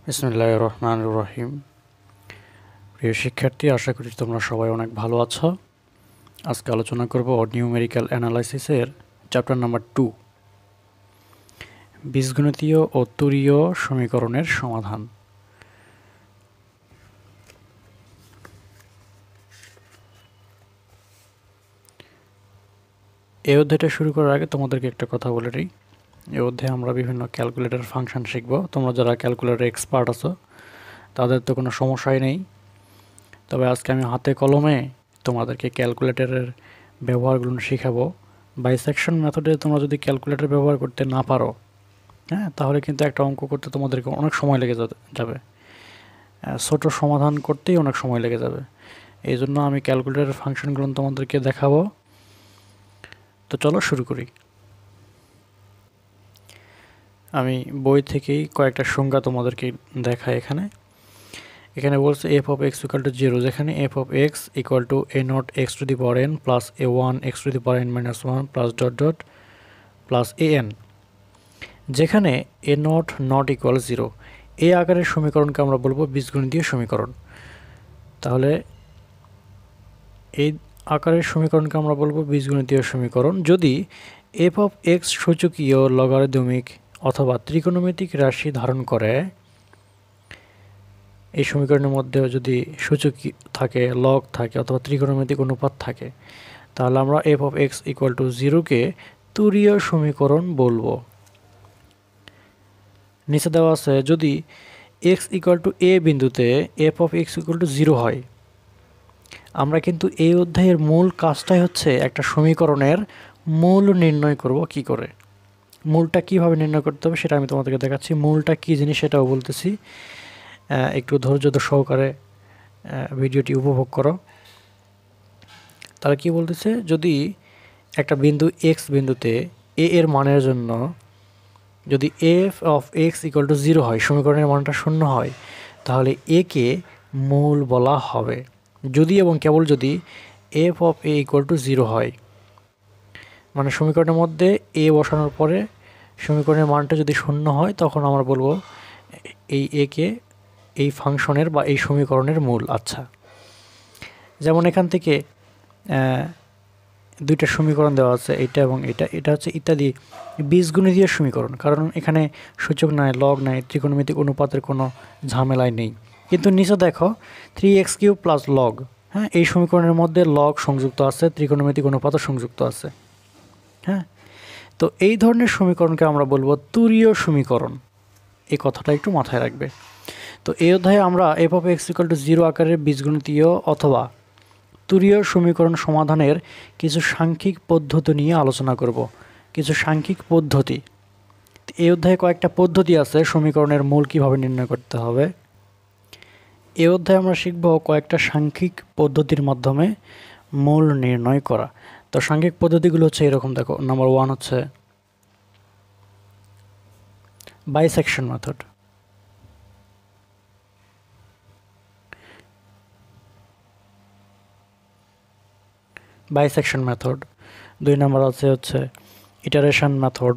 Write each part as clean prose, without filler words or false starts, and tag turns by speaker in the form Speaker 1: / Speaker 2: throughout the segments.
Speaker 1: বিসমিল্লাহির রহমানির রহিম। প্রিয় শিক্ষার্থী, আশা করি তোমরা সবাই অনেক ভালো আছো। আজকে আলোচনা করব নিউমেরিক্যাল অ্যানালাইসিসের চ্যাপ্টার নাম্বার 2, বীজগণিতীয় ও তুরীয় সমীকরণের সমাধান। এই অধ্যায়টা শুরু করার আগে তোমাদেরকে একটা কথা বলে নিই। এই অধ্যায়ে আমরা বিভিন্ন ক্যালকুলেটর ফাংশন শিখব। তোমরা যারা ক্যালকুলেটর এক্সপার্ট আছো তাদের তো কোনো সমস্যাই নেই, তবে আজকে আমি হাতে কলমে তোমাদেরকে ক্যালকুলেটরের ব্যবহারগুলো শেখাবো। বাইসেকশন মেথডে তোমরা যদি ক্যালকুলেটর ব্যবহার করতে না পারো, তাহলে কিন্তু একটা অঙ্ক করতে তোমাদেরকে অনেক সময় লেগে যাবে। ছোট সমাধান করতেই অনেক সময় লেগে যাবে। এই জন্য আমি ক্যালকুলেটরের ফাংশনগুলো তোমাদেরকে দেখাবো। তো চলো শুরু করি। আমি বই থেকেই কয়েকটা সংজ্ঞা তোমাদেরকে দেখাই। এখানে বলছে F of x equal two 0, যেখানে F of x equal two A not x to the power N plus A one x to the power N minus one plus dot dot plus A N, যেখানে এ not equal 0। এই আকারের সমীকরণকে আমরা বলবো বীজগণিতীয় সমীকরণ। তাহলে এই আকারের সমীকরণকে আমরা বলবো বীজগণিতীয় সমীকরণ যদি এফ অফ এক্স সূচকীয়, লগারিদমিক অথবা ত্রিকোণমিতিক রাশি ধারণ করে। এই সমীকরণের মধ্যে যদি সূচকীয় থাকে, লগ থাকে অথবা ত্রিকোণমিতিক অনুপাত থাকে, তাহলে আমরা f of x equal to 0কে তুরীয় সমীকরণ বলবো। নিচে দেওয়া আছে যদি এক্স ইকুয়াল টু এ বিন্দুতে F of x equal two 0 হয়। আমরা কিন্তু এই অধ্যায়ের মূল কাজটাই হচ্ছে একটা সমীকরণের মূল নির্ণয় করব কি করে। মূলটা কিভাবে নির্ণয় করতে হবে সেটা আমি তোমাদেরকে দেখাচ্ছি। মূলটা কী জিনিস সেটাও বলতেছি, একটু ধৈর্য সহকারে ভিডিওটি উপভোগ করো। তাহলে কি বলতেছে, যদি একটা বিন্দু এক্স বিন্দুতে এ এর মানের জন্য যদি F of x equal two 0 হয়, সমীকরণের মানটা 0 হয়, তাহলে এ কে মূল বলা হবে। যদি এবং কেবল যদি F of A equal two 0 হয়, মানে সমীকরণের মধ্যে এ বসানোর পরে সমীকরণের মানটা যদি 0 হয়, তখন আমরা বলবো এই এ কে এই ফাংশনের বা এই সমীকরণের মূল। আচ্ছা, যেমন এখান থেকে দুইটা সমীকরণ দেওয়া আছে, এটা এবং এটা হচ্ছে ইত্যাদি বীজগণিতীয় সমীকরণ, কারণ এখানে সূচক নাই, লগ নাই, ত্রিকোণমিতিক অনুপাতের কোনো ঝামেলাই নেই। কিন্তু নিচে দেখো 3x³ প্লাস লগ, এই সমীকরণের মধ্যে লগ সংযুক্ত আছে, ত্রিকোণমিতিক অনুপাতও সংযুক্ত আছে। তো এই ধরনের সমীকরণকে আমরা বলবো তুরীয় সমীকরণ। এই কথাটা একটু মাথায় রাখবে। তো এই অধ্যায়ে আমরা f of x equal two 0 আকারের বীজগণিতীয় অথবা তুরীয় সমীকরণ সমাধানের কিছু সাংখ্যিক পদ্ধতি নিয়ে আলোচনা করব। কিছু সাংখ্যিক পদ্ধতি। এই অধ্যায়ে কয়েকটা পদ্ধতি আছে সমীকরণের মূল কিভাবে নির্ণয় করতে হবে। এই অধ্যায়ে আমরা শিখব কয়েকটা সাংখ্যিক পদ্ধতির মাধ্যমে মূল নির্ণয় করা। তো সাংখ্যিক পদ্ধতিগুলো হচ্ছে এরকম, দেখো। নাম্বার 1 হচ্ছে বাইসেকশন মেথড। Bisection method. 2 নম্বর হচ্ছে ইটারেশন মেথড।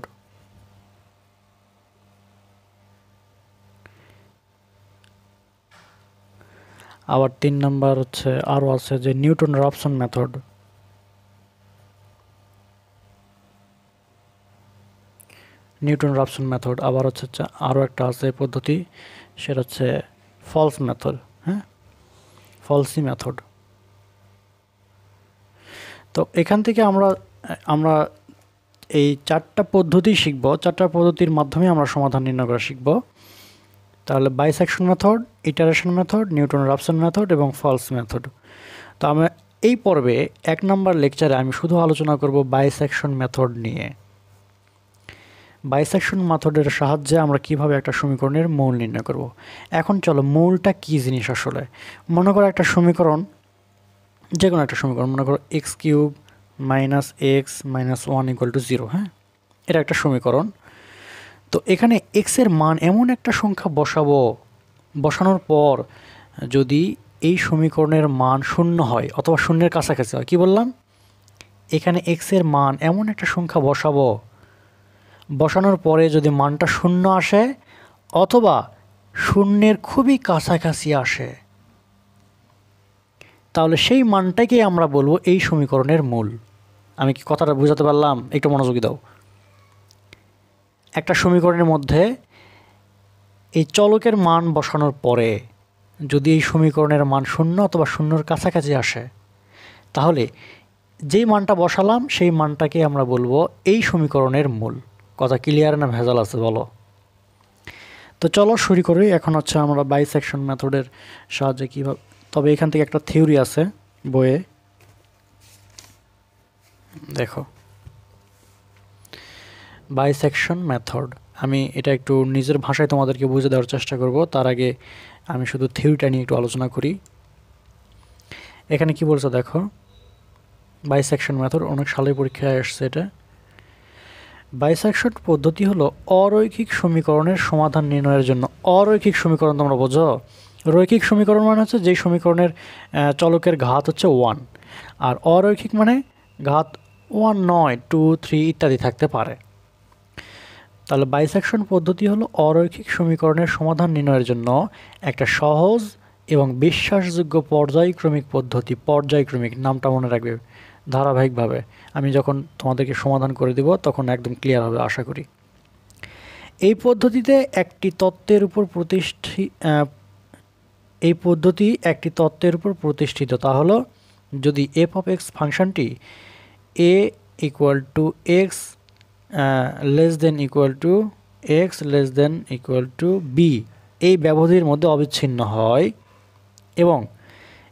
Speaker 1: আবার 3 নম্বর হচ্ছে আরও আছে যে Newton Raphson method. Newton Raphson method. আবার হচ্ছে আরও একটা আছে পদ্ধতি, সেটা হচ্ছে ফলস মেথড। ফলসি মেথড। তো এখান থেকে আমরা এই 4টা পদ্ধতি শিখব। 4টা পদ্ধতির মাধ্যমে আমরা সমাধান নির্ণয় করা শিখব। তাহলে bisection method, iteration method, Newton Raphson method এবং ফলস মেথড। তো আমরা এই পর্বে 1 নম্বর লেকচারে আমি শুধু আলোচনা করব বাইসেকশন মেথড নিয়ে। বাইসেকশন মেথডের সাহায্যে আমরা কিভাবে একটা সমীকরণের মূল নির্ণয় করব। এখন চলো, মূলটা কী জিনিস আসলে। মনে করো একটা সমীকরণ, যে কোনো একটা সমীকরণ, মনে করো x³ minus x minus 1 equal to 0। এটা একটা সমীকরণ। তো এখানে এক্সের মান এমন একটা সংখ্যা বসানোর পর যদি এই সমীকরণের মান 0 হয় অথবা 0-এর কাছাকাছি হয়, কি বললাম, এখানে এক্সের মান এমন একটা সংখ্যা বসানোর পরে যদি মানটা 0 আসে অথবা শূন্যের খুবই কাছাকাছি আসে, তাহলে সেই মানটাকে আমরা বলবো এই সমীকরণের মূল। আমি কি কথাটা বোঝাতে পারলাম? একটু মনোযোগী দাও। একটা সমীকরণের মধ্যে এই চলকের মান বসানোর পরে যদি এই সমীকরণের মান শূন্য অথবা শূন্যর কাছাকাছি আসে, তাহলে যেই মানটা বসালাম সেই মানটাকে আমরা বলবো এই সমীকরণের মূল। কথা ক্লিয়ার না ভেজাল আছে বলো? তো চলো শুরু করি। এখন হচ্ছে আমরা বাইসেকশন মেথডের সাহায্যে কীভাবে, তবে এখান থেকে একটা থিওরি আছে বইয়ে, দেখো বাইসেকশন মেথড। আমি এটা একটু নিজের ভাষায় তোমাদেরকে বুঝে দেওয়ার চেষ্টা করব। তার আগে আমি শুধু থিওরিটা নিয়ে একটু আলোচনা করি। এখানে কি বলছে দেখো, বাইসেকশন মেথড অনেক সালের পরীক্ষায় আসছে এটা। বাইসেকশন পদ্ধতি হলো অরৈখিক সমীকরণের সমাধান নির্ণয়ের জন্য। অরৈখিক সমীকরণ তোমরা বোঝো? রৈখিক সমীকরণ মানে হচ্ছে যেই সমীকরণের চলকের ঘাত হচ্ছে 1, আর অরৈখিক মানে ঘাত 1 নয়, 2, 3 ইত্যাদি থাকতে পারে। তাহলে বাইসেকশন পদ্ধতি হলো অরৈখিক সমীকরণের সমাধান নির্ণয়ের জন্য একটা সহজ এবং বিশ্বাসযোগ্য পর্যায়ক্রমিক পদ্ধতি। পর্যায়ক্রমিক নামটা মনে রাখবে, ধারাবাহিকভাবে আমি যখন তোমাদেরকে সমাধান করে দেব তখন একদম ক্লিয়ার হবে আশা করি। এই পদ্ধতিতে একটি তত্ত্বের উপর প্রতিষ্ঠিত। তা হলো যদি এফ অফ এক্স ফাংশনটি a equal to x less than equal to x less than equal to b এই ব্যবধির মধ্যে অবিচ্ছিন্ন হয় এবং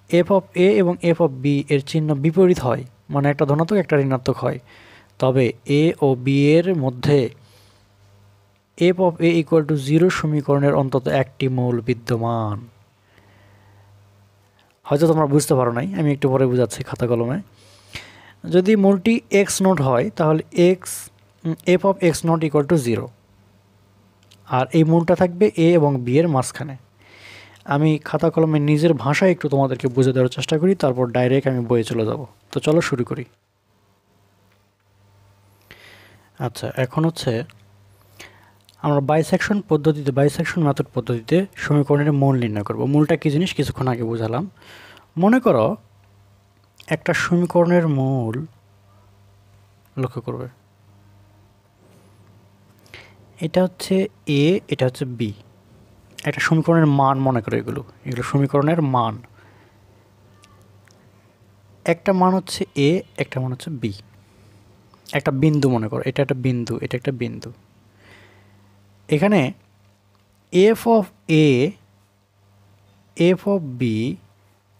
Speaker 1: এফ অফ এ এবং এফ অফ বি এর চিহ্ন বিপরীত হয়, মানে একটা ধনাত্মক একটা ঋণাত্মক হয়, তবে এ ও বি এর মধ্যে F of A equal two 0 সমীকরণের অন্তত একটি মূল বিদ্যমান। হয়তো তোমরা বুঝতে পারো নাই, আমি একটু পরে বুঝাচ্ছি খাতা কলমে। যদি মূলটি এক্স নট হয় তাহলে F of x not equal to 0, আর এই মূলটা থাকবে এ এবং বি এর মাঝখানে। আমি খাতা কলমে নিজের ভাষায় একটু তোমাদেরকে বুঝে দেওয়ার চেষ্টা করি, তারপর ডাইরেক্ট আমি বইয়ে চলে যাব। তো চলো শুরু করি। আচ্ছা, এখন হচ্ছে আমরা বাইসেকশন মেথড পদ্ধতিতে সমীকরণের মূল নির্ণয় করব। মূলটা কী জিনিস কিছুক্ষণ আগে বুঝালাম। মনে করো একটা সমীকরণের মূল, লক্ষ্য করবে এটা হচ্ছে এ, এটা হচ্ছে বি। একটা সমীকরণের মান মনে করো, এগুলো সমীকরণের মান। একটা মান হচ্ছে এ, একটা মান হচ্ছে বি। একটা বিন্দু মনে করো, এটা একটা বিন্দু, এটা একটা বিন্দু। এখানে f of a, f of b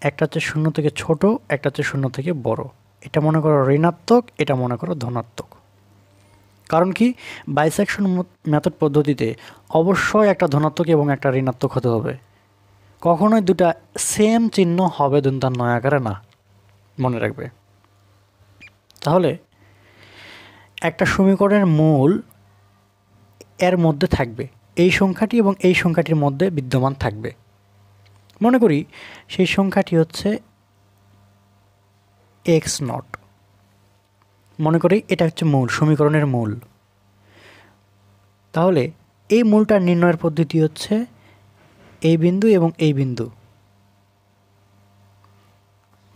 Speaker 1: একটা হচ্ছে 0 থেকে ছোট, একটা হচ্ছে 0 থেকে বড়। এটা মনে করো ঋণাত্মক, এটা মনে করো ধনাত্মক। কারণ কি, বাইসেকশন মেথড পদ্ধতিতে অবশ্যই একটা ধনাত্মক এবং একটা ঋণাত্মক হতে হবে। কখনোই দুটা সেম চিহ্ন হবে দুটার নয় আকারে না, মনে রাখবে। তাহলে একটা সমীকরণের মূল এর মধ্যে থাকবে, এই সংখ্যাটি এবং এই সংখ্যাটির মধ্যে বিদ্যমান থাকবে। মনে করি সেই সংখ্যাটি হচ্ছে এক্স নট। মনে করি এটা হচ্ছে মূল, সমীকরণের মূল। তাহলে এই মূলটা নির্ণয়ের পদ্ধতি হচ্ছে এই বিন্দু এবং এই বিন্দু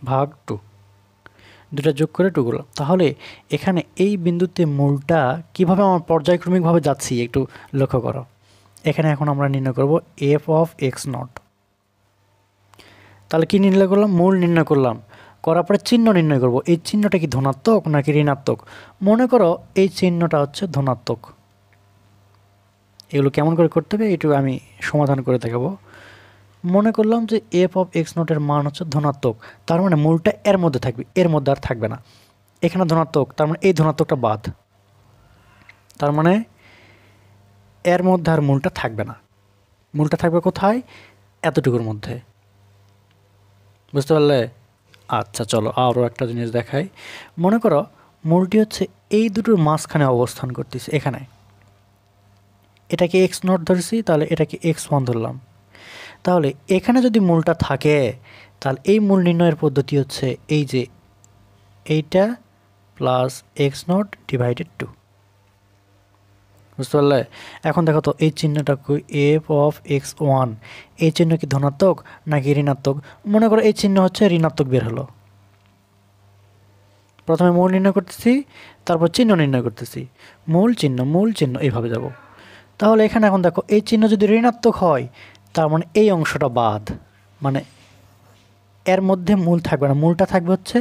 Speaker 1: ভাগ 2, দুটা যোগ করে 2 করলাম। তাহলে এখানে এই বিন্দুতে মূলটা কিভাবে আমরা পর্যায়ক্রমিকভাবে যাচ্ছি একটু লক্ষ্য করো। এখানে এখন আমরা নির্ণয় করব এফ অফ এক্স নট। তাহলে কি নির্ণয় করলাম? মূল নির্ণয় করলাম, করার পরে চিহ্ন নির্ণয় করব। এই চিহ্নটা কি ধনাত্মক নাকি ঋণাত্মক? মনে করো এই চিহ্নটা হচ্ছে ধনাত্মক। এগুলো কেমন করে করতে হবে একটু আমি সমাধান করে দেখাবো। মনে করলাম যে এফ অফ এক্স নটের মান হচ্ছে ধনাত্মক, তার মানে মূলটা এর মধ্যে থাকবে, এর মধ্যে আর থাকবে না। এখানে ধনাত্মক, তার মানে এই ধনাত্মকটা বাদ, তার মানে এর মধ্যে আর মূলটা থাকবে না। মূলটা থাকবে কোথায়? এতটুকুর মধ্যে। বুঝতে পারলে? আচ্ছা চলো আরও একটা জিনিস দেখাই। মনে করো মূলটি হচ্ছে এই দুটোর মাঝখানে অবস্থান করতেছে, এখানে। এটাকে এক্স নট ধরছি, তাহলে এটাকে এক্স ওয়ান ধরলাম। তাহলে এখানে যদি মূলটা থাকে তাহলে এই মূল নির্ণয়ের পদ্ধতি হচ্ছে এই যে এইটা প্লাস এক্স নট ডিভাইডেড 2। বুঝতে পারলে? এখন দেখো তো এই চিহ্নটা কি এফ অফ এক্স ওয়ান, এই চিহ্ন কি ধনাত্মক নাকি ঋণাত্মক? মনে করো এই চিহ্ন হচ্ছে ঋণাত্মক বের হলো। প্রথমে মূল নির্ণয় করতেছি, তারপর চিহ্ন নির্ণয় করতেছি, মূল চিহ্ন এইভাবে যাব। তাহলে এখানে এখন দেখো এই চিহ্ন যদি ঋণাত্মক হয় তার মানে এই অংশটা বাদ, মানে এর মধ্যে মূল থাকবে না, মূলটা থাকবে হচ্ছে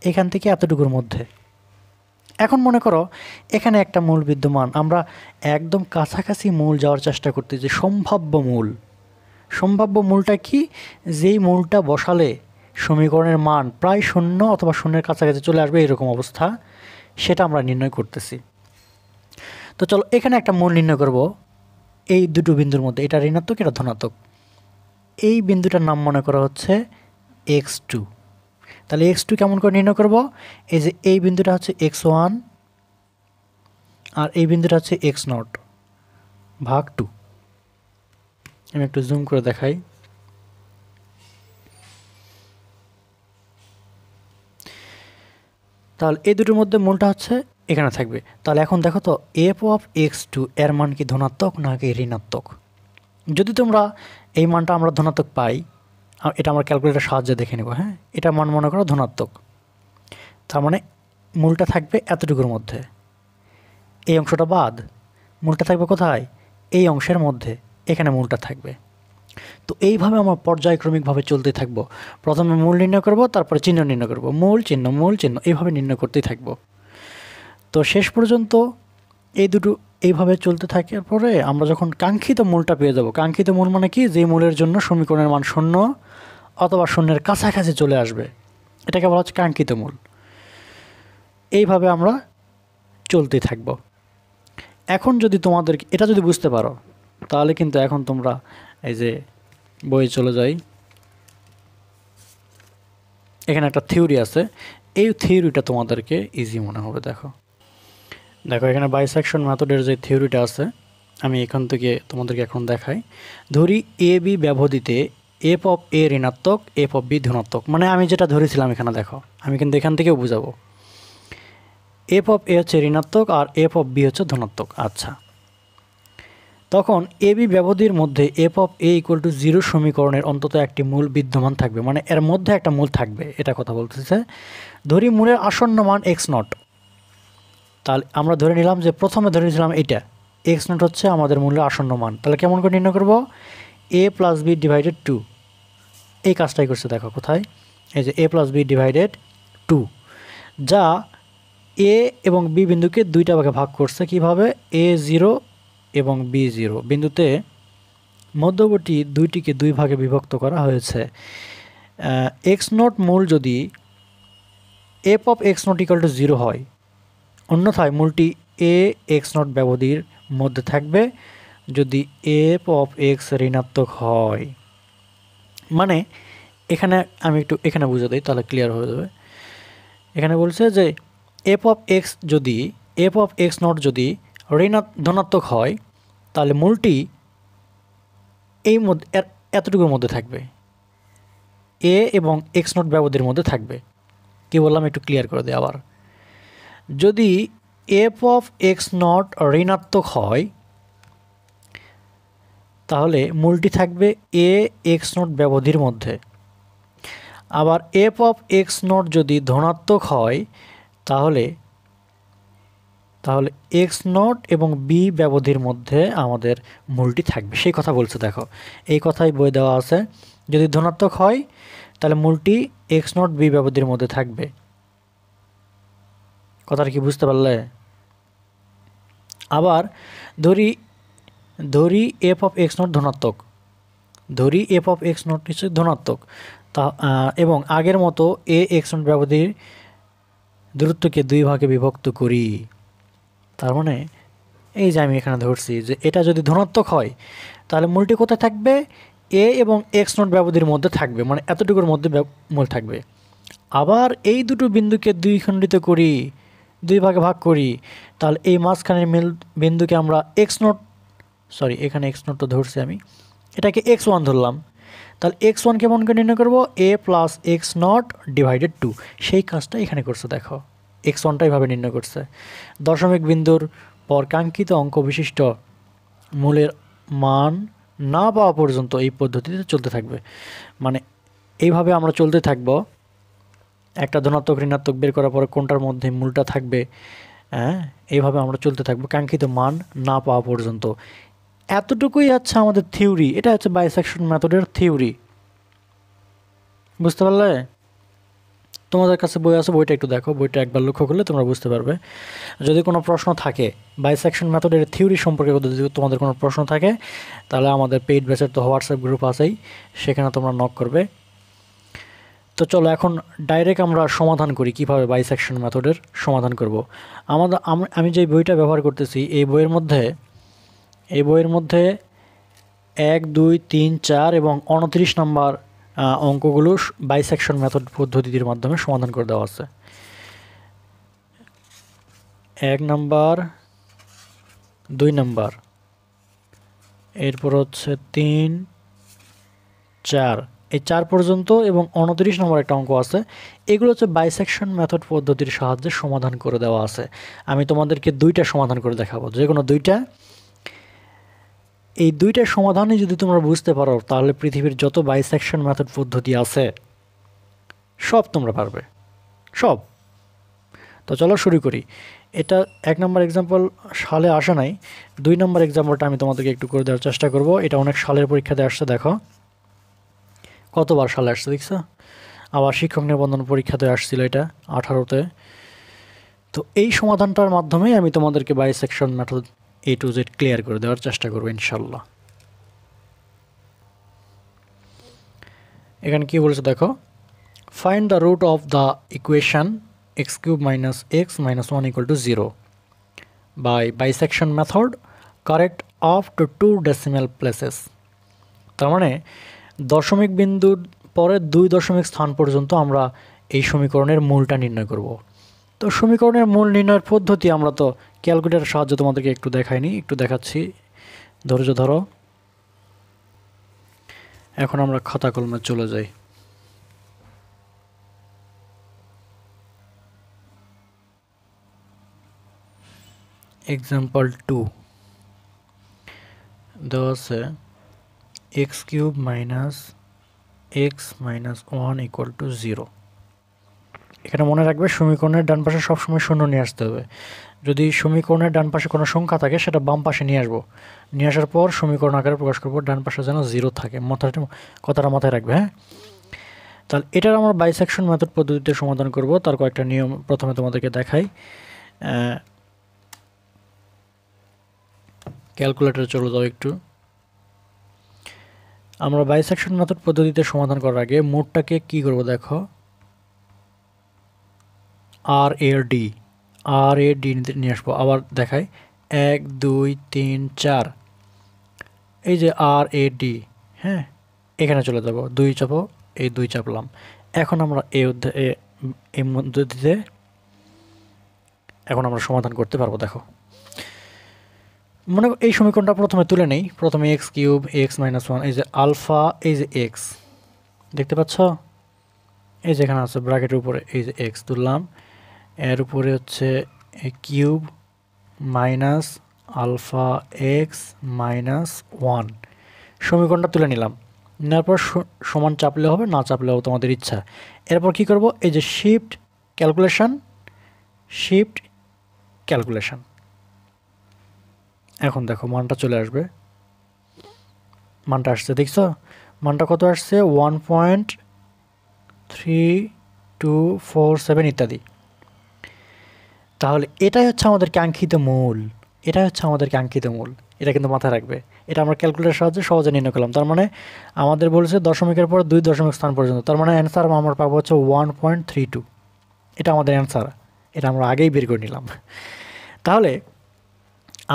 Speaker 1: এখান থেকে এতটুকুর মধ্যে। এখন মনে করো এখানে একটা মূল বিদ্যমান, আমরা একদম কাছাকাছি মূল যাওয়ার চেষ্টা করতেছি, সম্ভাব্য মূল। সম্ভাব্য মূলটা কি? যেই মূলটা বসালে সমীকরণের মান প্রায় শূন্য অথবা শূন্যের কাছাকাছি চলে আসবে এরকম অবস্থা, সেটা আমরা নির্ণয় করতেছি। তো চলো এখানে একটা মূল নির্ণয় করব এই দুটো বিন্দুর মধ্যে, এটা ঋণাত্মক এটা ধনাত্মক। এই বিন্দুটার নাম মনে করা হচ্ছে x2। তাহলে x2 কেমন করে নির্ণয় করব? এই যে এই বিন্দুটা হচ্ছে x1 আর এই বিন্দুটা হচ্ছে x0 ভাগ 2। আমি একটু জুম করে দেখাই। তাহলে এই দুটোর মধ্যে মূলটা হচ্ছে এখানে থাকবে। তাহলে এখন দেখো তো এফ অফ x2 এর মান কি ধনাত্মক নাকি ঋণাত্মক? যদি তোমরা এই মানটা আমরা ধনাত্মক পাই, এটা আমরা ক্যালকুলেটরের সাহায্যে দেখে নেব। হ্যাঁ, এটা মান মনে করো ধনাত্মক, তার মানে মূলটা থাকবে এতটুকুর মধ্যে, এই অংশটা বাদ। মূলটা থাকবে কোথায়? এই অংশের মধ্যে, এখানে মূলটা থাকবে। তো এইভাবে আমরা পর্যায়ক্রমিকভাবে চলতে থাকবো। প্রথমে মূল নির্ণয় করব, তারপরে চিহ্ন নির্ণয় করব, মূল চিহ্ন এইভাবে নির্ণয় করতেই থাকবো। তো শেষ পর্যন্ত এই দুটো এইভাবে চলতে থাকার পরে আমরা যখন কাঙ্ক্ষিত মূলটা পেয়ে যাব, কাঙ্ক্ষিত মূল মানে কি? যে মূলের জন্য সমীকরণের মান শূন্য অথবা শূন্যের কাছাকাছি চলে আসবে, এটাকে বলা হচ্ছে কাঙ্ক্ষিত মূল। এইভাবে আমরা চলতেই থাকবো। এখন যদি তোমাদের এটা যদি বুঝতে পারো, তাহলে কিন্তু এখন তোমরা এই যে বইয়ে চলে যাই, এখানে একটা থিওরি আছে, এই থিওরিটা তোমাদেরকে ইজি মনে হবে। দেখো এখানে বাইসেকশন মেথডের যে থিওরিটা আছে, আমি এখান থেকে তোমাদেরকে এখন দেখাই। ধরি এ বি ব্যবধিতে এফ অফ এ ঋণাত্মক, এফ অফ বি ধনাত্মক। মানে আমি যেটা ধরেছিলাম এখানে দেখো, আমি কিন্তু এখান থেকেও বুঝাবো। এফ অফ এ হচ্ছে ঋণাত্মক আর এফ অফ বি হচ্ছে ধনাত্মক। আচ্ছা, তখন এ বি ব্যবধির মধ্যে F of A equal two 0 সমীকরণের অন্তত একটি মূল বিদ্যমান থাকবে, মানে এর মধ্যে একটা মূল থাকবে, এটা কথা বলতেছে। ধরি মূলের আসন্ন মান x0। তাহলে আমরা ধরে নিলাম যে প্রথমে ধরে নিয়েছিলাম এটা x0 হচ্ছে আমাদের মূলের আসন্ন মান। তাহলে কেমন করে নির্ণয় করব? a plus b divided 2। এই কাজটাই করছে, দেখো কোথায়, এই যে a প্লাস বি ডিভাইডেড 2, যা এ এবং বি বিন্দুকে দুইটা ভাগে ভাগ করছে। কিভাবে? a0 এবং b0 বিন্দুতে মধ্যবর্তী দুইটিকে দুই ভাগে বিভক্ত করা হয়েছে। x0 মূল যদি F of x0 equal to 0 হয়, অন্যথায় মূলটি এ x0 ব্যবধির মধ্যে থাকবে যদি এফ অফ এক্স ঋণাত্মক হয়। মানে এখানে আমি একটু এখানে বুঝে দিই, তাহলে ক্লিয়ার হয়ে যাবে। এখানে বলছে যে এফ অফ এক্স যদি এফ অফ x0 যদি ধনাত্মক হয়, তাহলে মূলটি এই মধ্যে এতটুকুর মধ্যে থাকবে, এ এবং x0 ব্যবধির মধ্যে থাকবে। কি বললাম একটু ক্লিয়ার করে দেয় আবার। যদি এফ অফ x0 ঋণাত্মক হয়, তাহলে মূলটি থাকবে এ x0 ব্যবধির মধ্যে। আবার এফ অফ x0 যদি ধনাত্মক হয়, তাহলে x0 এবং বি ব্যবধির মধ্যে আমাদের মূলটি থাকবে। সেই কথা বলছে, দেখো এই কথাই বই দেওয়া আছে। যদি ধনাত্মক হয় তাহলে মূলটি x0 বি ব্যবধির মধ্যে থাকবে। কথাটা কি বুঝতে পারলে? আবার ধরি এফ অফ x0 ধনাত্মক, ধরি এফ অফ x0 হচ্ছে ধনাত্মক, তা এবং আগের মতো এ x0 ব্যবধির দূরত্বকে দুই ভাগে বিভক্ত করি। তার মানে এই যে আমি এখানে ধরছি যে এটা যদি ধনাত্মক হয়, তাহলে মূলটি কোথায় থাকবে? এ এবং x0 ব্যবধির মধ্যে থাকবে, মানে এতটুকুর মধ্যে মূল থাকবে। আবার এই দুটো বিন্দুকে দুই খণ্ডিত করি, দুই ভাগে ভাগ করি, তাহলে এই মাঝখানের বিন্দুকে আমরা এখানে x0 তো ধরছি আমি, এটাকে x1 ধরলাম। তাহলে x1 কেমন করে নির্ণয় করব? a plus x0 divided 2। সেই কাজটা এখানে করছে, দেখো x1টা এইভাবে নির্ণয় করছে। দশমিক বিন্দুর পর কাঙ্ক্ষিত অঙ্ক বিশিষ্ট মূলের মান না পাওয়া পর্যন্ত এই পদ্ধতিতে চলতে থাকবে। মানে এইভাবে আমরা চলতে থাকব, একটা ধনাত্মক ঋণাত্মক বের করার পরে কোনটার মধ্যে মূলটা থাকবে, হ্যাঁ, এইভাবে আমরা চলতে থাকবো কাঙ্ক্ষিত মান না পাওয়া পর্যন্ত। এতটুকুই আছে আমাদের থিওরি, এটা হচ্ছে বাইসেকশন মেথডের থিওরি। বুঝতে পারলে? তোমাদের কাছে বই আছে, বইটা একটু দেখো, বইটা একবার লক্ষ্য করলে তোমরা বুঝতে পারবে। যদি কোনো প্রশ্ন থাকে বাইসেকশন মেথডের থিওরি সম্পর্কে যদি তোমাদের কোনো প্রশ্ন থাকে, তাহলে আমাদের পেইড ব্যাচের তো হোয়াটসঅ্যাপ গ্রুপ আছেই, সেখানে তোমরা নক করবে। তো চলো এখন ডাইরেক্ট আমরা সমাধান করি, কিভাবে বাইসেকশন মেথডের সমাধান করব। আমি যে বইটা ব্যবহার করতেছি এই বইয়ের মধ্যে 1, 2, 3, 4 এবং 29 নম্বর অঙ্কগুলো বাইসেকশন মেথড পদ্ধতির মাধ্যমে সমাধান করে দেওয়া আছে। 1 নাম্বার, 2 নাম্বার, এরপর হচ্ছে 3, 4, এই 4 পর্যন্ত এবং 29 নম্বর একটা অঙ্ক আছে। এগুলো হচ্ছে বাইসেকশন মেথড পদ্ধতির সাহায্যে সমাধান করে দেওয়া আছে। আমি তোমাদেরকে 2টা সমাধান করে দেখাবো, যে কোনো 2টা। এই 2টা সমাধানই যদি তোমরা বুঝতে পারো, তাহলে পৃথিবীর যত বাইসেকশন মেথড পদ্ধতি আছে সব তোমরা পারবে, সব। তো চলো শুরু করি। এটা 1 নম্বর এক্সাম্পল সালে আসে নাই, 2 নম্বর এক্সাম্পলটা আমি তোমাদেরকে একটু করে দেওয়ার চেষ্টা করব। এটা অনেক সালের পরীক্ষাতে আসছে, দেখো কতবার সালে আসছে দেখছো। আবার শিক্ষক নিবন্ধন পরীক্ষাতে আসছিল এটা 18-তে। তো এই সমাধানটার মাধ্যমেই আমি তোমাদেরকে bisection method A to Z clear করে দেওয়ার চেষ্টা করবো ইনশাল্লাহ। এখানে কি বলেছে দেখো, find the root of the equation x³ - x - 1 = 0 by bisection method correct up to 2 decimal places. তার মানে দশমিক বিন্দুর পরে 2 দশমিক স্থান পর্যন্ত আমরা এই সমীকরণের মূলটা নির্ণয় করব। তো সমীকরণের মূল নির্ণয়ের পদ্ধতি আমরা তো ক্যালকুলেটরের সাহায্যে তোমাদেরকে একটু দেখাইনি, একটু দেখাচ্ছি, ধৈর্য ধরো। এখন আমরা খাতা কলমে চলে যাই। এক্সাম্পল 2 দেওয়া আছে x³ - x - 1 = 0। এখানে মনে রাখবে সমীকরণের ডান পাশে সবসময় শূন্য নিয়ে আসতে হবে। যদি সমীকরণের ডান পাশে কোনো সংখ্যা থাকে সেটা বাম পাশে নিয়ে আসবো, নিয়ে আসার পর সমীকরণ আকারে প্রকাশ করবো, ডান পাশে যেন 0 থাকে। কথাটা মাথায় রাখবে, হ্যাঁ। তাহলে এটার আমরা বাইসেকশন মেথড পদ্ধতিতে সমাধান করব। তার কয়েকটা নিয়ম প্রথমে তোমাদেরকে দেখাই। ক্যালকুলেটরে চলে যাও একটু। আমরা বাইসেকশন মেথড পদ্ধতিতে সমাধান করার আগে মোটটাকে কি করব দেখো, RAD নিয়ে আসবো। আবার দেখাই 1, 2, 3, 4, এই যে RAD, হ্যাঁ, এখানে চলে যাব, 2 চাপো, এই 2 চাপলাম। এখন আমরা এই পদ্ধতিতে এখন আমরা সমাধান করতে পারবো। দেখো মনে এই সমীকরণটা প্রথমে তুলে নেই। প্রথমে x³ x - 1, এই যে আলফা, এই যে x দেখতে পাচ্ছ, এই যেখানে আছে ব্র্যাকেটের উপরে, এই যে x তুললাম, এর উপরে হচ্ছে কিউব মাইনাস আলফা x - 1 সমীকরণটা তুলে নিলাম। নেওয়ার পর সমান চাপলে হবে, না চাপলে হবে তোমাদের ইচ্ছা। এরপর কি করব, এই যে শিফট ক্যালকুলেশন। এখন দেখো মানটা চলে আসবে, মানটা আসছে, দেখছো মানটা কত আসছে, 1.3247 ইত্যাদি। তাহলে এটাই হচ্ছে আমাদের কাঙ্ক্ষিত মূল, এটা কিন্তু মাথায় রাখবে। এটা আমরা ক্যালকুলেটরের সাহায্যে সহজে নির্ণয় করলাম। তার মানে আমাদের বলেছে দশমিকের পর 2 দশমিক স্থান পর্যন্ত, তার মানে অ্যান্সার আমরা পাবো হচ্ছে 1.32। এটা আমাদের অ্যান্সার, এটা আমরা আগেই বের করে নিলাম। তাহলে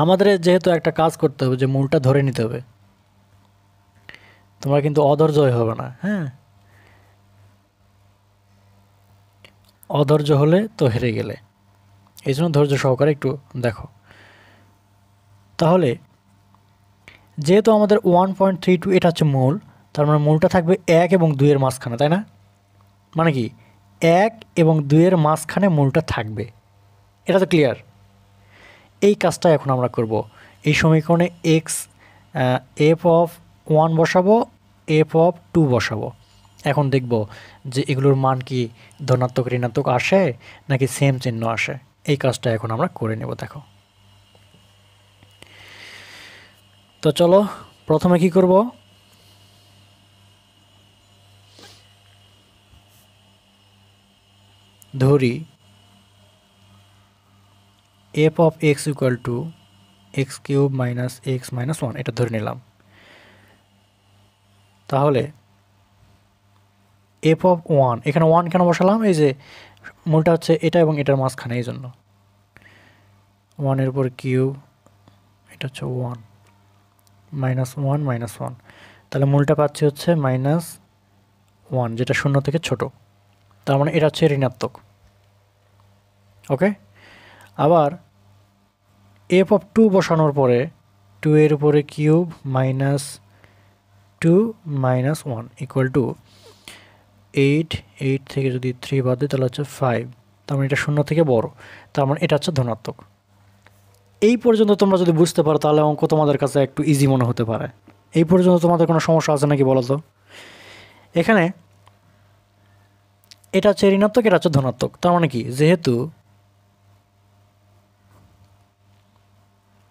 Speaker 1: আমাদের যেহেতু একটা কাজ করতে হবে, যে মূলটা ধরে নিতে হবে। তোমরা কিন্তু অধৈর্য হবে না, হ্যাঁ, অধৈর্য হলে তো হেরে গেলে। এই জন্য ধৈর্য সহকারে একটু দেখো। তাহলে যেহেতু আমাদের 1.32 এটা হচ্ছে মূল, তার মানে মূলটা থাকবে 1 এবং 2 এর মাঝখানে, তাই না? মানে কি 1 এবং 2 এর মাঝখানে মূলটা থাকবে, এটা তো ক্লিয়ার। এই কাজটা এখন আমরা করব। এই সমীকরণে এক্স এফ অফ 1 বসাবো, এফ অফ 2 বসাবো। এখন দেখব যে এগুলোর মান কি ধনাত্মক ঋণাত্মক আসে নাকি সেম চিহ্ন আসে। এই কাজটা এখন আমরা করে নেব। দেখো তো চলো প্রথমে কি করব, ধরি F of x equal to x cube minus x minus 1, এটা ধরে নিলাম। তাহলে এফ অফ 1, এখানে 1 কেন বসালাম, এই যে মূলটা হচ্ছে এটা এবং এটার মাঝখানে, এই জন্য 1 এর উপর কিউব, এটা হচ্ছে 1 মাইনাস 1 মাইনাস 1, তাহলে মূলটা পাচ্ছি হচ্ছে মাইনাস 1, যেটা শূন্য থেকে ছোট, তার মানে এটা হচ্ছে ঋণাত্মক। ওকে, আবার এফ অফ 2 বসানোর পরে 2 এর উপরে cube minus 2 minus 1 equal to 8, 8 থেকে যদি 3 বাদ দিই তাহলে হচ্ছে 5, তার মানে এটা শূন্য থেকে বড়, তার মানে এটা হচ্ছে ধনাত্মক। এই পর্যন্ত তোমরা যদি বুঝতে পারো তাহলে অঙ্ক তোমাদের কাছে একটু ইজি মনে হতে পারে। এই পর্যন্ত তোমাদের কোনো সমস্যা আছে নাকি বলো তো? এখানে এটা হচ্ছে ঋণাত্মক, এটা হচ্ছে ধনাত্মক, তার মানে কি, যেহেতু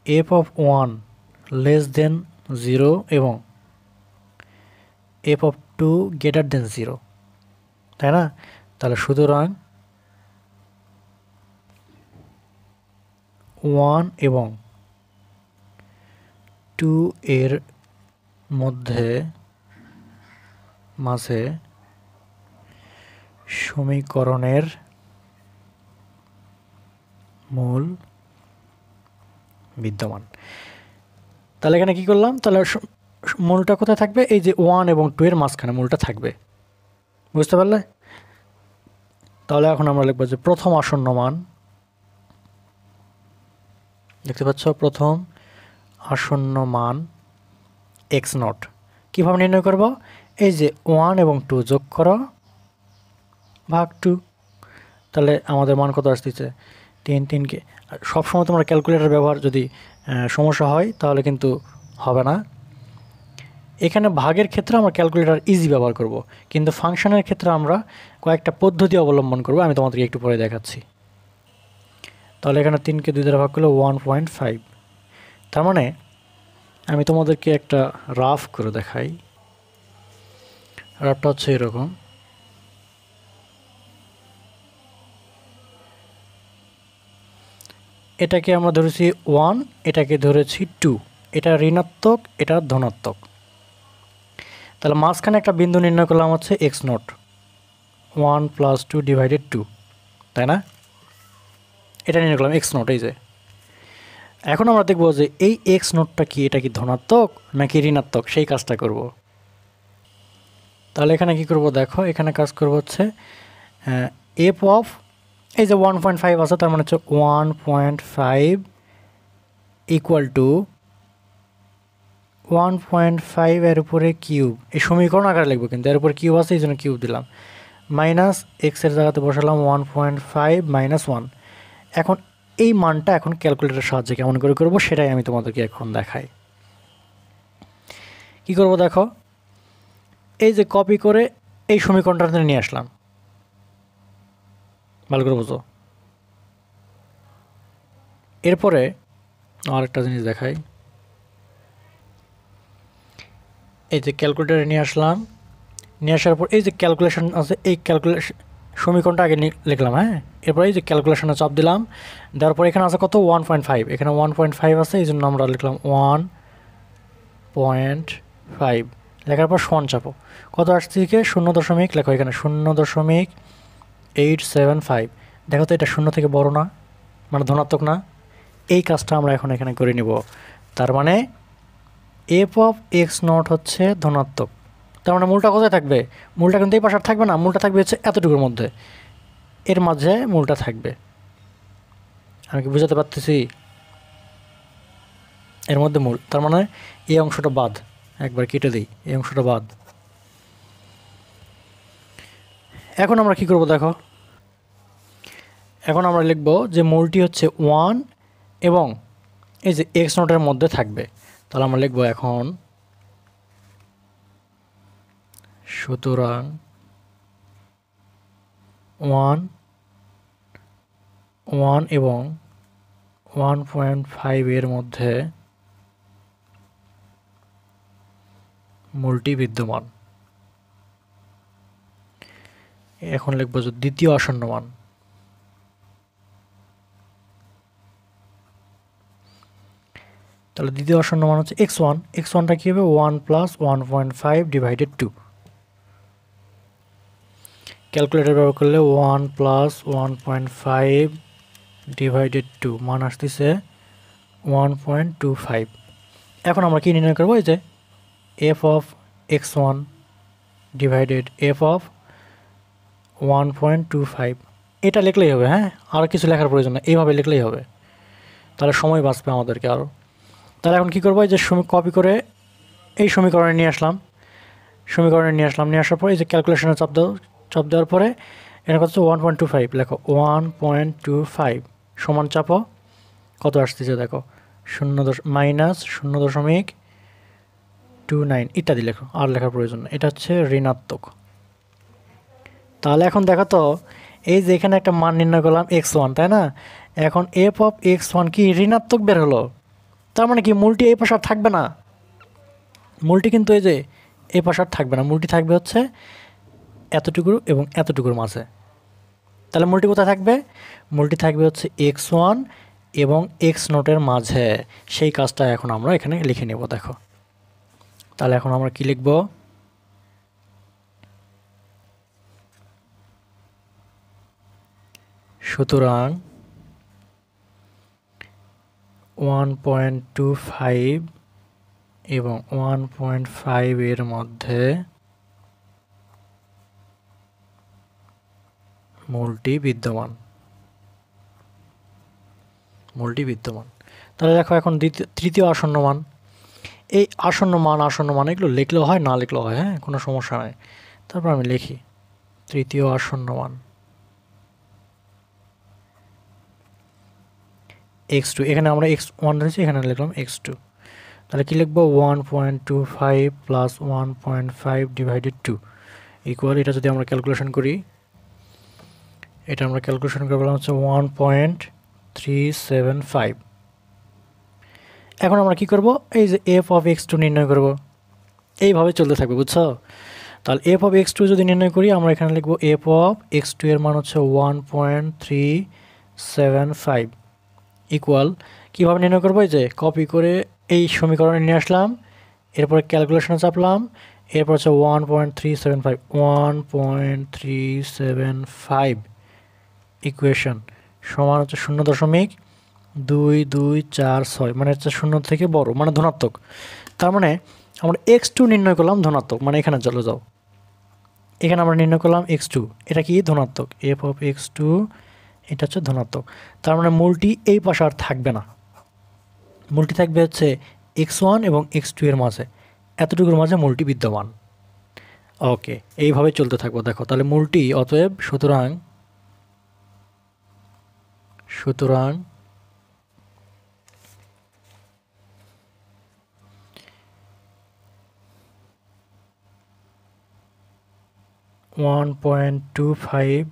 Speaker 1: এফ অফ 1 লেস দেন 0 এবং এফ অফ 2 গ্রেটার দেন 0, তাই না? তাহলে সুতরাং 1 এবং 2 এর মাঝে সমীকরণের মূল বিদ্যমান। তাহলে এখানে কি করলাম, তাহলে মূলটা কোথায় থাকবে, এই যে 1 এবং 2 এর মাঝখানে মূলটা থাকবে, বুঝতে পারলে? তাহলে এখন আমরা লিখব যে প্রথম আসন্ন মান, দেখতে পাচ্ছ প্রথম আসন্ন মান এক্স নট। কীভাবে নির্ণয় করব, এই যে 1 এবং 2 যোগ করো ভাগ 2, তাহলে আমাদের মান কত আসতেছে 3, 3কে। সবসময় তোমরা ক্যালকুলেটর ব্যবহার যদি সমস্যা হয় তাহলে কিন্তু হবে না। এখানে ভাগের ক্ষেত্রে আমরা ক্যালকুলেটর ইজি ব্যবহার করব, কিন্তু ফাংশনের ক্ষেত্রে আমরা কয়েকটা পদ্ধতি অবলম্বন করব, আমি তোমাদেরকে একটু পরে দেখাচ্ছি। তাহলে এখানে 3কে 2 দ্বারা ভাগ করলে 1.5, তার মানে আমি তোমাদেরকে একটা রাফ করে দেখাই। রাফটা হচ্ছে এরকম, এটাকে আমরা ধরেছি 1, এটাকে ধরেছি 2, এটা ঋণাত্মক, এটা ধনাত্মক। তাহলে মাঝখানে একটা বিন্দু নির্ণয় করলাম হচ্ছে এক্স নট, 1 + 2 / 2, তাই না? এটা নির্ণয় করলাম এক্স নট। এই যে এখন আমরা দেখব যে এই এক্স নটটা কি, এটা কি ধনাত্মক নাকি ঋণাত্মক, সেই কাজটা করব। তাহলে এখানে কি করব, দেখো এখানে কাজ করব হচ্ছে এফ অফ, এই যে 1.5 আছে, তার মানে হচ্ছে 1.5 ইকুয়াল টু 1.5 এর উপরে কিউব, এই সমীকরণ আকারে লিখবো কিন্তু এর উপরে কিউব আছে এই জন্য কিউব দিলাম, মাইনাস এক্সের জায়গাতে বসালাম 1.5 মাইনাস 1। এখন এই মানটা এখন ক্যালকুলেটরের সাহায্যে কেমন করে করবো সেটাই আমি তোমাদেরকে এখন দেখাই। কি করব দেখো, এই যে কপি করে এই সমীকরণটা নিয়ে আসলাম, ভালো করে বুঝো। এরপরে আরেকটা জিনিস দেখাই, এই যে ক্যালকুলেটারে নিয়ে আসলাম, নিয়ে আসার পর এই যে ক্যালকুলেশন আছে, এই ক্যালকুলেশন সমীকরণটা আগে লিখলাম, হ্যাঁ। এরপর এই যে ক্যালকুলেশনে চাপ দিলাম, দেওয়ার পর এখানে আছে কত 1.5, এখানে 1.5 আছে, এই জন্য আমরা লিখলাম 1.5, লেখার পর সমান চাপো, কত আসছে থেকে 0 লেখো, এখানে 0.875। দেখো তো এটা শূন্য থেকে বড় না, মানে ধনাত্মক না। এই কাজটা আমরা এখন এখানে করে নিব। তার মানে এফ অফ এক্স নট হচ্ছে ধনাত্মক, তার মানে মূলটা কোথায় থাকবে, মূলটা কিন্তু এই পাশে থাকবে না, মূলটা থাকবে হচ্ছে এতটুকুর মধ্যে, এর মাঝে মূলটা থাকবে। আমি কি বুঝাতে পারতেছি? এর মধ্যে মূল, তার মানে এই অংশটা বাদ, একবার কেটে দিই, এই অংশটা বাদ। এখন আমরা কি করব দেখো, এখন আমরা লিখব যে মূলটি হচ্ছে 1 এবং এই যে এক্স নোটের মধ্যে থাকবে। তাহলে আমরা লিখব এখন সুতরাং 1 এবং 1.5 এর মধ্যে মূলটি বিদ্যমান। এখন লিখব যে দ্বিতীয় আসন্ন মান। তাহলে দ্বিতীয় আসন্ন মান হচ্ছে x1। x1টা কি হবে 1 প্লাস 1.5 ডিভাইডেড 2। ক্যালকুলেটর ব্যবহার করলে 1 প্লাস 1.5 ডিভাইডেড 2 মান আসতেছে 1.25। এখন আমরা কি নির্ণয় করবো? এই যে f of x1 divided f of 1.25, এটা লিখলেই হবে। হ্যাঁ, আর কিছু লেখার প্রয়োজন নেই, এইভাবে লিখলেই হবে। তাহলে সময় বাঁচবে আমাদেরকে আরও। তাহলে এখন কী করবো? এই যে কপি করে এই সমীকরণে নিয়ে আসলাম। নিয়ে আসার পরে এই যে ক্যালকুলেশনে চাপ দেওয়ার পরে এটা কত? 1.25 লেখো। 1.25 সমান চাপো, কত আসতেছে দেখো, -0.29 ইত্যাদি লেখো, আর লেখার প্রয়োজন না। এটা হচ্ছে ঋণাত্মক। তাহলে এখন দেখো তো, এই যে এখানে একটা মান নির্ণয় করলাম x1, তাই না? এখন f অফ x1 কি ঋণাত্মক বের হলো। তার মানে কি মূলটি এই পাশে আর থাকবে না। মূলটি কিন্তু এই যে এই পাশে আর থাকবে না, মূলটি থাকবে হচ্ছে এতটুকু এবং এতটুকুর মাঝে। তাহলে মূলটি কোথায় থাকবে? মূলটি থাকবে হচ্ছে x1 এবং x নোটের মাঝে। সেই কাজটা এখন আমরা এখানে লিখে নেব। দেখো, তাহলে এখন আমরা কি লিখব? সুতরাং 1.25 এবং 1.5 এর মধ্যে মূলটি বিদ্যমান। তাহলে দেখো এখন তৃতীয় আসন্ন মান। এই আসন্ন মান এগুলো লিখলেও হয়, না লিখলেও হয়, হ্যাঁ, কোনো সমস্যা নাই। তারপর আমি লিখি তৃতীয় আসন্ন মান x2। এখানে আমরা x1 ধরেছি, এখানে লিখলাম x2। তাহলে কি লিখবো? 1.25 প্লাস 1.5 ডিভাইডেড 2 ইকুয়াল, এটা যদি আমরা ক্যালকুলেশন করি, এটা আমরা ক্যালকুলেশন করে বললাম হচ্ছে 1.375। এখন আমরা কি করব? এই যে f অফ x2 নির্ণয় করব। এইভাবে চলতে থাকবে, বুঝছো? তাহলে f অফ x2 যদি নির্ণয় করি, আমরা এখানে লিখব f অফ x2 এর মান হচ্ছে 1.375 ইকুয়াল, কীভাবে নির্ণয় করবো? এই যে কপি করে এই সমীকরণে নিয়ে আসলাম, এরপরে ক্যালকুলেশনে চাপলাম, এরপর হচ্ছে 1.375 ইকুয়েশন সমান হচ্ছে 0.2246, মানে হচ্ছে 0 থেকে বড়, মানে ধনাত্মক। তার মানে আমরা x2 নির্ণয় করলাম ধনাত্মক, মানে এখানে চলে যাও, এখানে আমরা নির্ণয় করলাম x2, এটা কি ধনাত্মক। f অফ x2 এটা হচ্ছে ধনাত্মক। তার মানে মূলটি এই পাশে আর থাকবে না, মূলটি থাকবে হচ্ছে x1 এবং x2 এর মাঝে, এতটুকুর মাঝে মূলটি বিদ্যমান। ওকে, এইভাবে চলতে থাকবো। দেখো, তাহলে মূলটি অতএব সুতরাং 1.25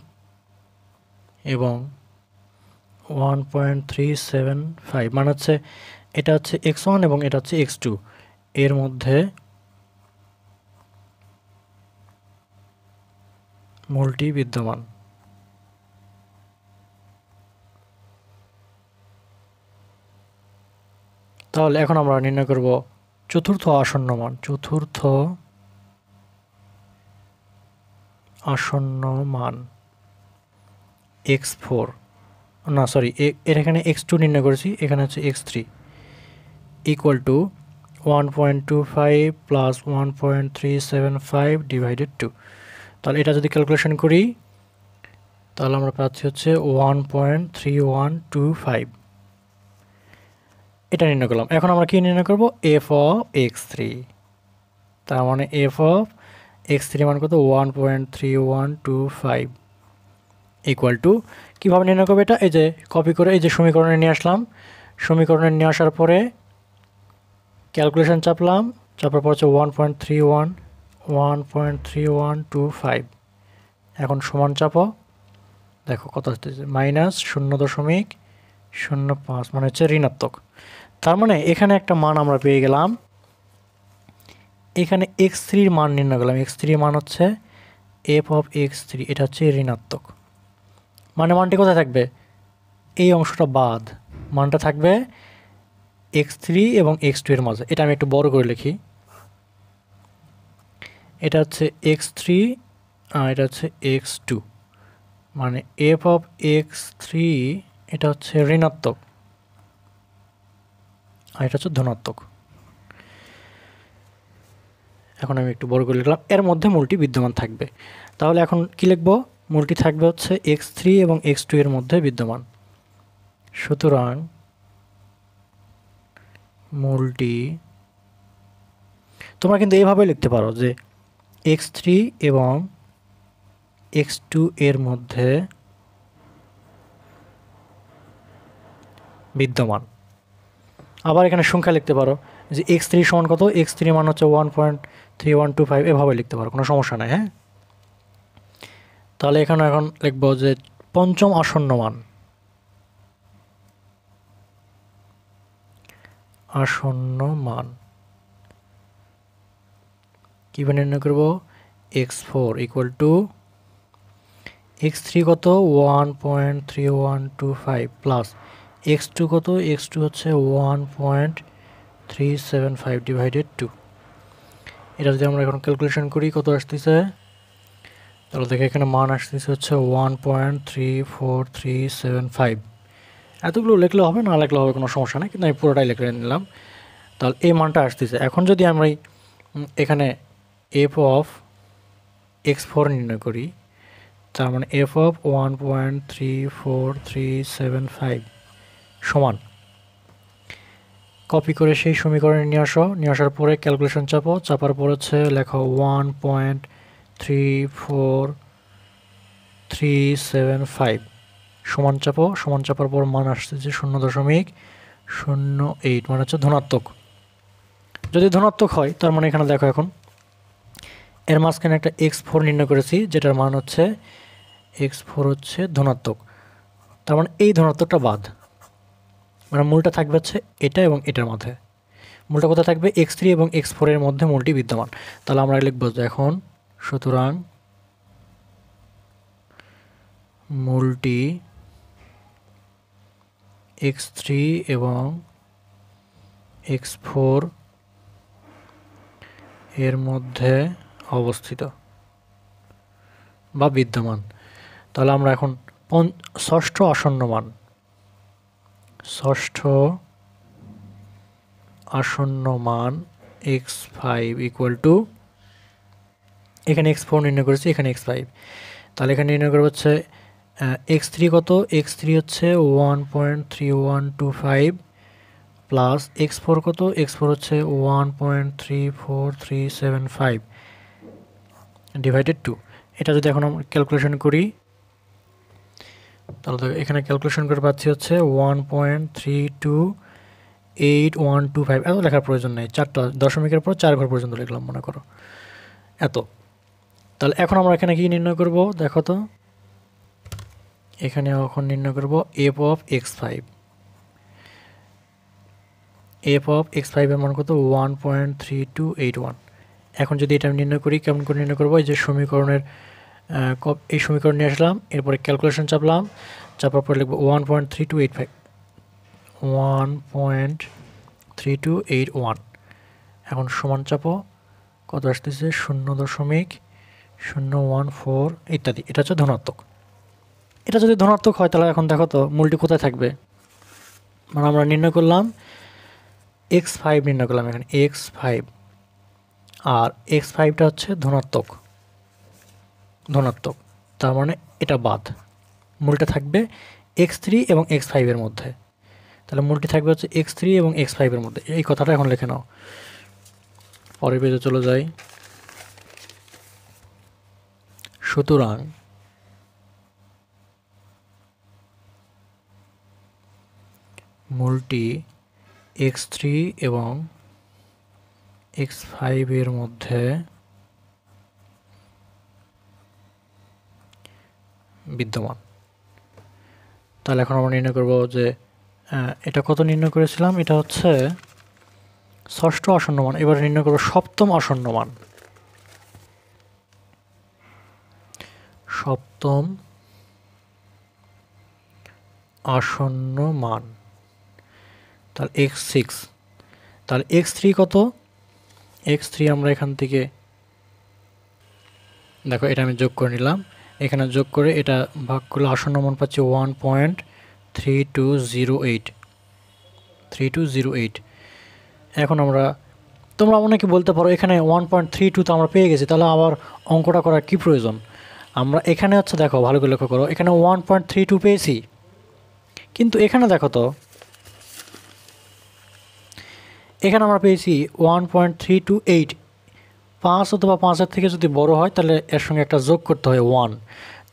Speaker 1: এবং 1.375 মানে হচ্ছে এটা হচ্ছে x1 এবং এটা হচ্ছে x2 এর মধ্যে মূলটি বিদ্যমান। তাহলে এখন আমরা নির্ণয় করব চতুর্থ আসন্ন মান x4, না সরি, এর এখানে x2 নির্ণয় করেছি, এখানে হচ্ছে x3 equal to 1.25 plus 1.375 divided 2। তাহলে এটা যদি ক্যালকুলেশন করি, তাহলে আমরা পাচ্ছি হচ্ছে 1.3125। এটা নির্ণয় করলাম। এখন আমরা কি নির্ণয় করব? f of x3। তার মানে f অফ x3 মান কত? 1.3125 ইকুয়াল টু, কীভাবে নির্ণয় করবো এটা? এই যে কপি করে এই যে সমীকরণে নিয়ে আসলাম, সমীকরণে নিয়ে আসার পরে ক্যালকুলেশন চাপলাম, চাপার পর হচ্ছে 1.3125। এখন সমান চাপো, দেখো কত আসতেছে -0.05, মানে হচ্ছে ঋণাত্মক। তার মানে এখানে একটা মান আমরা পেয়ে গেলাম। এখানে x3 মান নির্ণয় করলাম। x3 মান হচ্ছে f(x3), এটা হচ্ছে ঋণাত্মক। মানে মানটি কোথায় থাকবে? এই অংশটা বাদ, মানটা থাকবে x3 এবং x2 এর মাঝে। এটা আমি একটু বড় করে লিখি। এটা হচ্ছে x3 আর এটা হচ্ছে x2, মানে f(x3) এটা হচ্ছে ঋণাত্মক আর এটা হচ্ছে ধনাত্মক। এখন আমি একটু বড় করে লিখলাম, এর মধ্যে মূলটি বিদ্যমান থাকবে। তাহলে এখন কি লিখব? মূলটি থাকবে হচ্ছে x3 এবং x2 এর মধ্যে বিদ্যমান। সুতরাং মূলটি, তোমরা কিন্তু এইভাবে লিখতে পারো যে x3 এবং x2 এর মধ্যে বিদ্যমান। আবার এখানে সংখ্যা লিখতে পারো যে x3 সমান কত, x3 মান হচ্ছে 1.3125, এভাবে লিখতে পারো, কোনো সমস্যা নাই। হ্যাঁ, তাহলে এখানে এখন লিখবো যে পঞ্চম আসন্ন মান, কীভাবে নির্ণয় করব? x4 ইকুয়াল টু x3 কত 1.3125 প্লাস x2 কত, x2 হচ্ছে 1.375 ডিভাইডেড 2। এটা যদি আমরা এখন ক্যালকুলেশন করি কত আসতেছে, তাহলে দেখে এখানে মান আসতেছে হচ্ছে 1.34375। এতগুলো লিখলে হবে, না লিখলে হবে, কোনো সমস্যা নেই, কিন্তু আমি পুরোটাই লিখে নিলাম। তাহলে এই মানটা আসতেছে। এখন যদি আমরা এখানে f(x4) নির্ণয় করি, তার মানে f(1.34375) সমান, কপি করে সেই সমীকরণে নিয়ে আসো। নিয়ে আসার পরে ক্যালকুলেশন চাপো, চাপার পর হচ্ছে লেখো 1.34375 সমান চাপো। সমান চাপার পর মান আসছে যে 0.08, মানে হচ্ছে ধনাত্মক। যদি ধনাত্মক হয় তার মানে এখানে দেখো, এখন এর মাঝখানে একটা x4 নির্ণয় করেছি, যেটার মান হচ্ছে x4 হচ্ছে ধনাত্মক। তার মানে এই ধনাত্মকটা বাদ, মানে মূলটা থাকবে হচ্ছে এটা এবং এটার মধ্যে। মূলটা কোথায় থাকবে? x3 এবং x4 এর মধ্যে মূলটি বিদ্যমান। তাহলে আমরা লিখব যে এখন, সুতরাং মূলটি x3 এবং x4 এর মধ্যে অবস্থিত বা বিদ্যমান। তাহলে আমরা এখন ষষ্ঠ আসন্ন মান x5 ইকুয়াল টু, এখানে x4 নির্ণয় করেছি, এখানে x5। তাহলে এখানে নির্ণয় করবো হচ্ছে x3 কত, x3 হচ্ছে 1.3125 প্লাস x4 কত, x4 হচ্ছে 1.34375 ডিভাইডেড 2। এটা যদি এখন আমরা ক্যালকুলেশন করি, তাহলে এখানে ক্যালকুলেশন করে পাচ্ছি হচ্ছে 1.328125। এত লেখার প্রয়োজন নেই, 4টা দশমিকের পর 4 ঘর পর্যন্ত লিখলাম মনে করো, এত। তাহলে এখন আমরা এখানে কি নির্ণয় করব দেখো তো, এখানে এখন নির্ণয় করব f(x5). f(x5) এর মান কত? 1.3281। এখন যদি এটা আমি নির্ণয় করি, কেমন করে নির্ণয় করবো? এই যে সমীকরণের এই সমীকরণ নিয়ে আসলাম, এরপরে ক্যালকুলেশন চাপলাম, চাপার পর লিখবো 1.3281। এখন সমান চাপো, কত আসতেছে? 0.014 ইত্যাদি। এটা হচ্ছে ধনাত্মক। এটা যদি ধনাত্মক হয় তাহলে এখন দেখো তো মূলটি কোথায় থাকবে। মানে আমরা নির্ণয় করলাম x5, নির্ণয় করলাম এখানে x5, আর x5টা হচ্ছে ধনাত্মক। তার মানে এটা বাদ, মূলটা থাকবে x3 এবং x5 এর মধ্যে। তাহলে মূলটি থাকবে হচ্ছে x3 এবং x5 এর মধ্যে। এই কথাটা এখন লিখে নাও। পরের পেজে চলে যাই। সুতরাং মূলটি x3 এবং x5 এর মধ্যে বিদ্যমান। তাহলে এখন আমরা নির্ণয় করব যে এটা কত নির্ণয় করেছিলাম, এটা হচ্ছে ষষ্ঠ আসন্ন মান। এবার নির্ণয় করব সপ্তম আসন্ন মান। সপ্তম আসন্ন মান তাহলে x6। তাহলে x3 কত, x3 আমরা এখান থেকে দেখো এটা আমি যোগ করে নিলাম, এখানে যোগ করে এটা ভাগ করলে আসন্ন মান পাচ্ছি 1.3208। এখন আমরা, তোমরা অনেকে বলতে পারো এখানে 1.32 তো আমরা পেয়ে গেছি, তাহলে আবার অঙ্কটা করার কি প্রয়োজন। আমরা এখানে হচ্ছে দেখো ভালো করে লক্ষ্য করো, এখানে 1.32 পেয়েছি, কিন্তু এখানে দেখো তো এখানে আমরা পেয়েছি 1.328। 5 অথবা 5-এর থেকে যদি বড় হয় তাহলে এর সঙ্গে একটা যোগ করতে হয় 1।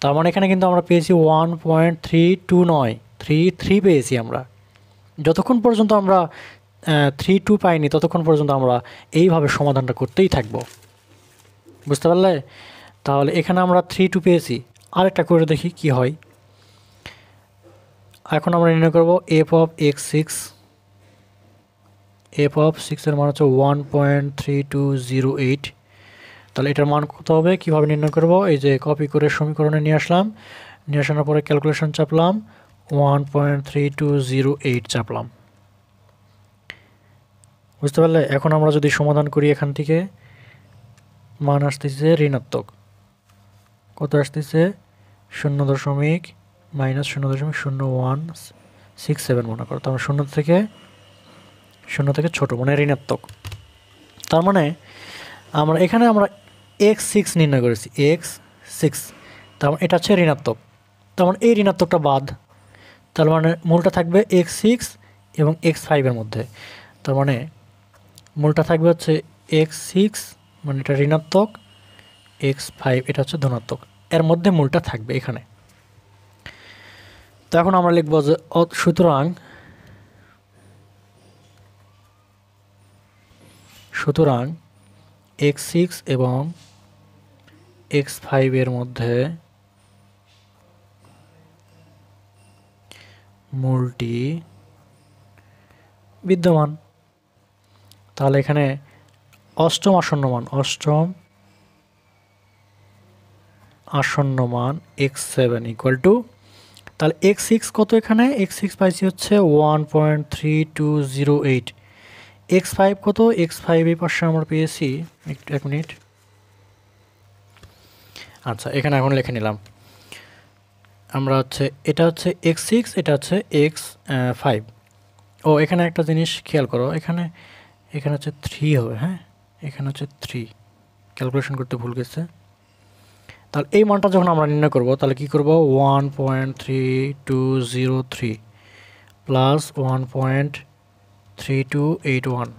Speaker 1: তার মানে এখানে কিন্তু আমরা পেয়েছি 1.32 নয়, 33 পেয়েছি আমরা। যতক্ষণ পর্যন্ত আমরা 32 পাইনি ততক্ষণ পর্যন্ত আমরা এইভাবে সমাধানটা করতেই থাকব, বুঝতে পারলে। তাহলে এখানে আমরা 32 পেয়েছি, আরেকটা করে দেখি কি হয়। এখন আমরা নির্ণয় করব f of x6। f of 6 এর মান হচ্ছে 1.3208। তাহলে এটার মান কত হবে, কীভাবে নির্ণয় করব, এই যে কপি করে সমীকরণে নিয়ে আসলাম, নিয়ে আসানোর পরে ক্যালকুলেশন চাপলাম, 1.3208 চাপলাম, বুঝতে পারলে। এখন আমরা যদি সমাধান করি এখান থেকে মান আসতেছে ঋণাত্মক, কত আসতেছে 0.-0.0167 মনে করো। তার মানে 0 থেকে ছোট মানে ঋণাত্মক। তার মানে এখানে আমরা x6 নির্ণয় করেছি, x6, তার মানে এটা হচ্ছে ঋণাত্মক। তার মানে এই ঋণাত্মকটা বাদ, তার মানে মূলটা থাকবে x6 এবং x5 এর মধ্যে। তার মানে মূলটা থাকবে হচ্ছে x6 মানে এটা ঋণাত্মক, x5 এটা হচ্ছে ধনাত্মক, এর মধ্যে মূলটা থাকবে এখানে। তো এখন আমরা লিখব যে সুতরাং x6 এবং x5 এর মধ্যে মূলটি বিদ্যমান। তাহলে এখানে অষ্টম আসন্ন মান x7 ইকুয়াল টু, তাহলে x6 কত, এখানে x6 পাইছি হচ্ছে 1.3208। x5 কত, x5 এই পাশে আমরা পেয়েছি, এক মিনিট, আচ্ছা এখানে এখন লিখে নিলাম আমরা হচ্ছে, এটা হচ্ছে x6, এটা হচ্ছে x5। ও এখানে একটা জিনিস খেয়াল করো, এখানে হচ্ছে 3 হবে, হ্যাঁ এখানে হচ্ছে 3, ক্যালকুলেশন করতে ভুল গেছে। তাহলে এই মানটা যখন আমরা নির্ণয় করব তাহলে কি করব, 1.3203 প্লাস 1.3281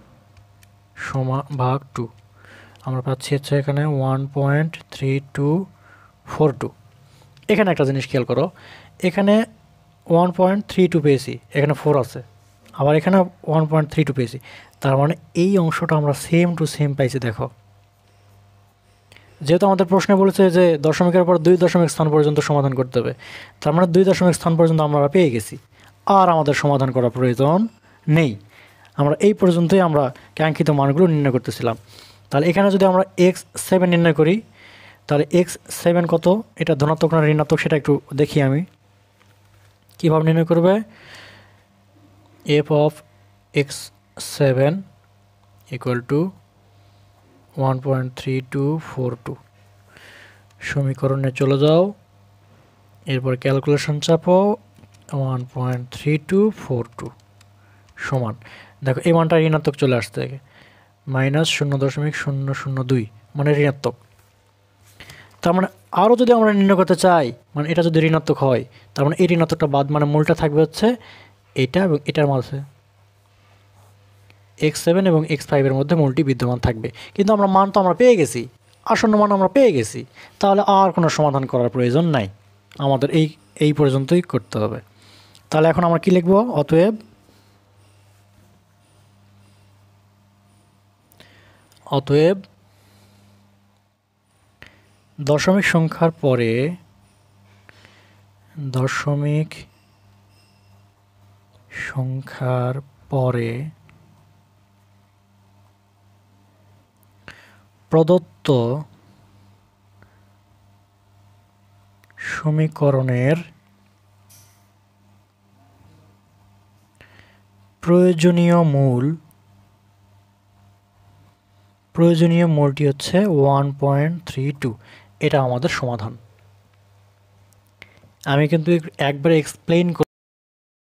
Speaker 1: ভাগ 2, আমরা পাচ্ছি হচ্ছে এখানে 1.3242। এখানে একটা জিনিস খেয়াল করো, এখানে 1.32 পেয়েছি, এখানে 4 আছে, আবার এখানে 1.32 পেয়েছি, তার মানে এই অংশটা আমরা সেম টু সেম পাইছি। দেখো যেহেতু আমাদের প্রশ্নে বলেছে যে দশমিকের পর 2 দশমিক স্থান পর্যন্ত সমাধান করতে হবে, তার মানে 2 দশমিক স্থান পর্যন্ত আমরা পেয়ে গেছি, আর আমাদের সমাধান করার প্রয়োজন নেই। আমরা এই পর্যন্তই আমরা কাঙ্ক্ষিত মানগুলো নির্ণয় করতেছিলাম। তাহলে এখানে যদি আমরা x7 নির্ণয় করি, তাহলে x7 কত, এটা ধনাত্মক না ঋণাত্মক সেটা একটু দেখি আমি কীভাবে নির্ণয় করবে। f of x7 equal to 1.3242, সমীকরণে চলে যাও, এরপর ক্যালকুলেশন চাপো, 1.3242 সমান, দেখো এই মানটা ঋণাত্মক চলে আসতে -0.002 মানে ঋণাত্মক। তার মানে আরও যদি আমরা নির্ণয় করতে চাই, মানে এটা যদি ঋণাত্মক হয়, তার মানে এই ঋণাত্মকটা বাদ, মানে মূলটা থাকবে হচ্ছে এটা এবং এটার মাঝে, x7 এবং x5 এর মধ্যে মূলটি বিদ্যমান থাকবে। কিন্তু আমরা মান তো আমরা পেয়ে গেছি, আসন্ন মান আমরা পেয়ে গেছি, তাহলে আর কোনো সমাধান করার প্রয়োজন নাই, আমাদের এই পর্যন্তই করতে হবে। তাহলে এখন আমরা কি লিখব, অতএব অতএব দশমিক সংখ্যার পরে প্রদত্ত সমীকরণের প্রয়োজনীয় মূলটি হচ্ছে 1.32। এটা আমাদের সমাধান। আমি কিন্তু একবারে এক্সপ্লেইন